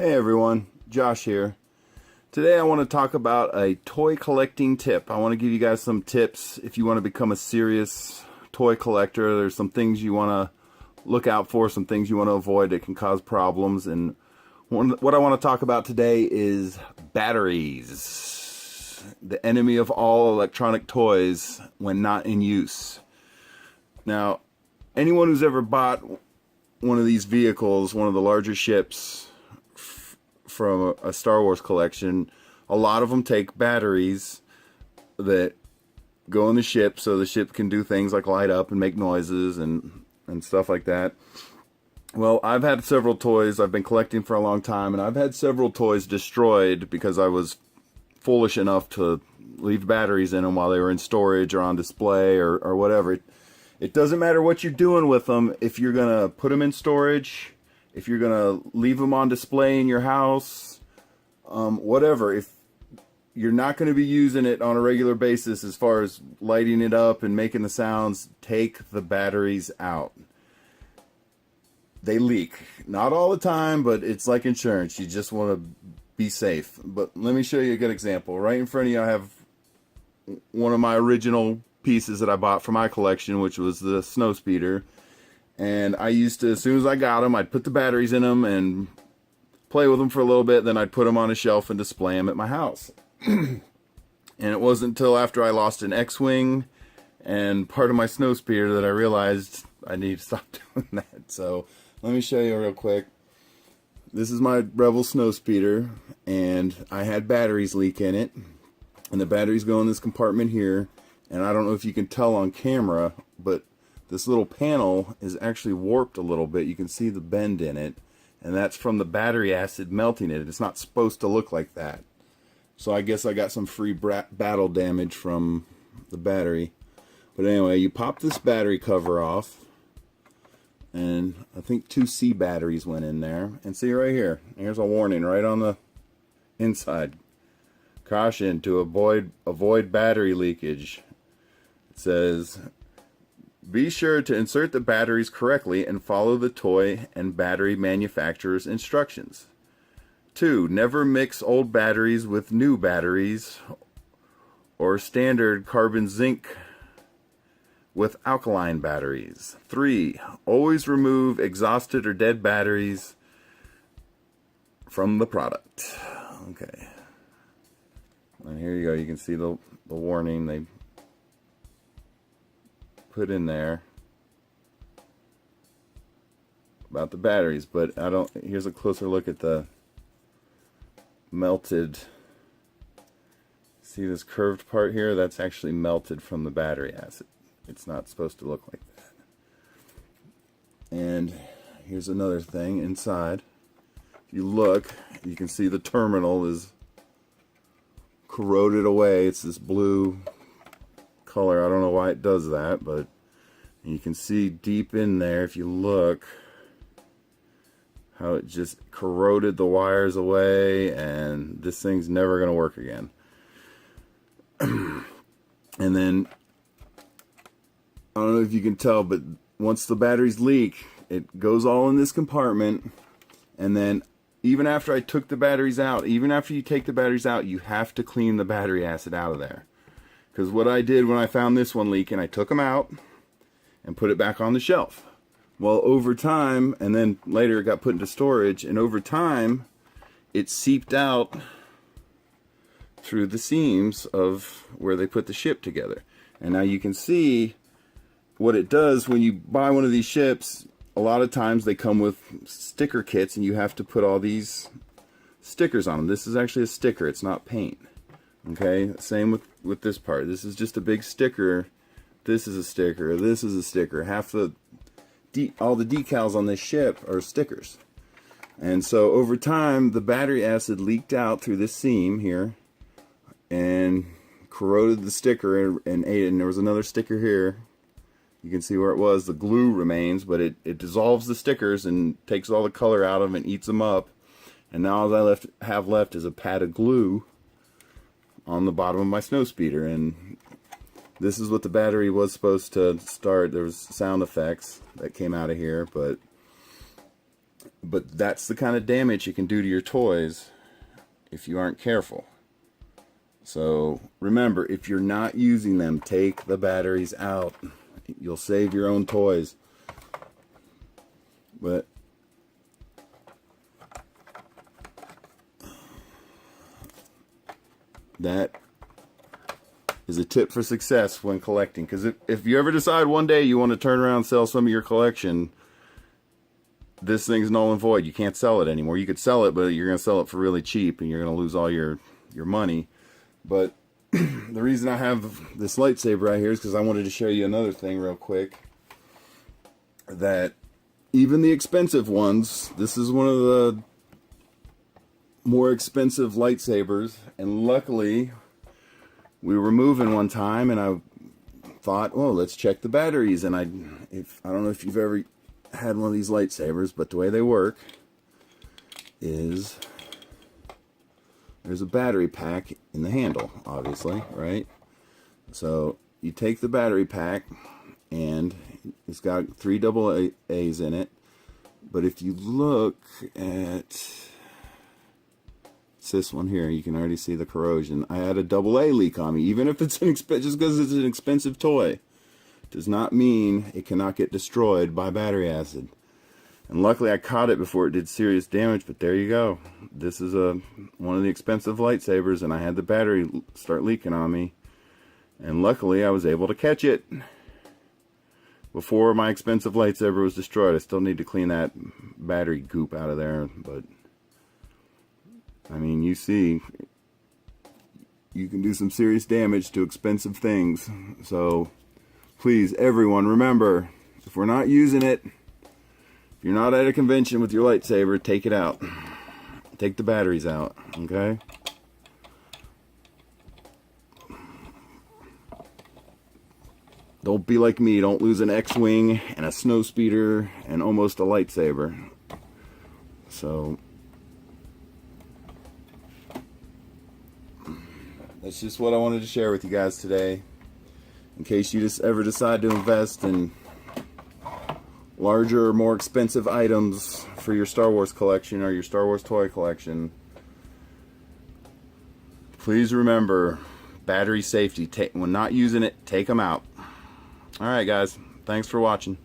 Hey everyone, Josh here. Today I want to talk about a toy collecting tip. I want to give you guys some tips if you want to become a serious toy collector. There's some things you want to look out for, some things you want to avoid that can cause problems. And what I want to talk about today is batteries, the enemy of all electronic toys when not in use. Now, anyone who's ever bought one of these vehicles, one of the larger ships, from a Star Wars collection, a lot of them take batteries that go in the ship so the ship can do things like light up and make noises and stuff like that. Well, I've had several toys. I've been collecting for a long time, and I've had several toys destroyed because I was foolish enough to leave batteries in them while they were in storage or on display or whatever. It doesn't matter what you're doing with them. If you're going to put them in storage, if you're going to leave them on display in your house, whatever, if you're not going to be using it on a regular basis as far as lighting it up and making the sounds, take the batteries out. They leak. Not all the time, but it's like insurance. You just want to be safe. But let me show you a good example. Right in front of you I have one of my original pieces that I bought for my collection, which was the Snowspeeder. And I used to, as soon as I got them, I'd put the batteries in them and play with them for a little bit. Then I'd put them on a shelf and display them at my house. And it wasn't until after I lost an X-Wing and part of my Snowspeeder that I realized I need to stop doing that. So let me show you real quick. This is my Rebel Snowspeeder, and I had batteries leak in it. And the batteries go in this compartment here. And I don't know if you can tell on camera, but this little panel is actually warped a little bit. You can see the bend in it, and that's from the battery acid melting it. It's not supposed to look like that. So I guess I got some free battle damage from the battery. But anyway, you pop this battery cover off, and I think 2 C batteries went in there. And see right here, here's a warning right on the inside. Caution to avoid battery leakage. It says, be sure to insert the batteries correctly and follow the toy and battery manufacturer's instructions. 2. Never mix old batteries with new batteries or standard carbon zinc with alkaline batteries. 3. Always remove exhausted or dead batteries from the product. Okay. And here you go. You can see the warning they put in there about the batteries, but here's a closer look at the melted. See this curved part here? That's actually melted from the battery acid. It's not supposed to look like that. And here's another thing inside. If you look, you can see the terminal is corroded away. It's this blue color. I don't know why it does that, but you can see deep in there, if you look, how it just corroded the wires away, and this thing's never going to work again. And then, I don't know if you can tell, but once the batteries leak, it goes all in this compartment, and then even after I took the batteries out, even after you take the batteries out, you have to clean the battery acid out of there. Because what I did when I found this one leaking, I took them out and put it back on the shelf. Well, over time, and then later it got put into storage, and over time, it seeped out through the seams of where they put the ship together. And now you can see what it does when you buy one of these ships. A lot of times they come with sticker kits, and you have to put all these stickers on them. This is actually a sticker, it's not paint. Okay, same with this part. This is just a big sticker. This is a sticker. This is a sticker. Half all the decals on this ship are stickers. And so over time, the battery acid leaked out through this seam here and corroded the sticker and ate it. And there was another sticker here. You can see where it was. The glue remains, but it dissolves the stickers and takes all the color out of them and eats them up. And now all I have left is a pad of glue on the bottom of my Snowspeeder, and this is what the battery was supposed to start. There was sound effects that came out of here, but But that's the kind of damage you can do to your toys if you aren't careful. So remember, if you're not using them, take the batteries out. You'll save your own toys. But that is a tip for success when collecting. Because if you ever decide one day you want to turn around and sell some of your collection, this thing's null and void. You can't sell it anymore. You could sell it, but you're going to sell it for really cheap, and you're going to lose all your money. But the reason I have this lightsaber right here is because I wanted to show you another thing real quick. That even the expensive ones, this is one of the more expensive lightsabers, and luckily we were moving one time, and I thought, well, let's check the batteries. And I don't know if you've ever had one of these lightsabers, but the way they work is there's a battery pack in the handle, obviously, right? So you take the battery pack, and it's got 3 double A's in it. But if you look at this one here, you can already see the corrosion. I had a double A leak on me. Even if it's just because it's an expensive toy, does not mean it cannot get destroyed by battery acid. And luckily I caught it before it did serious damage, but there you go. This is one of the expensive lightsabers, and I had the battery start leaking on me. And luckily I was able to catch it before my expensive lightsaber was destroyed. I still need to clean that battery goop out of there, but I mean, you see, you can do some serious damage to expensive things. So please, everyone, remember, if we're not using it, if you're not at a convention with your lightsaber, take it out. Take the batteries out, okay? Don't be like me. Don't lose an X-Wing and a snow speeder and almost a lightsaber. So that's just what I wanted to share with you guys today. In case you just ever decide to invest in larger or more expensive items for your Star Wars collection or your Star Wars toy collection, please remember battery safety. When not using it, take them out. Alright guys, thanks for watching.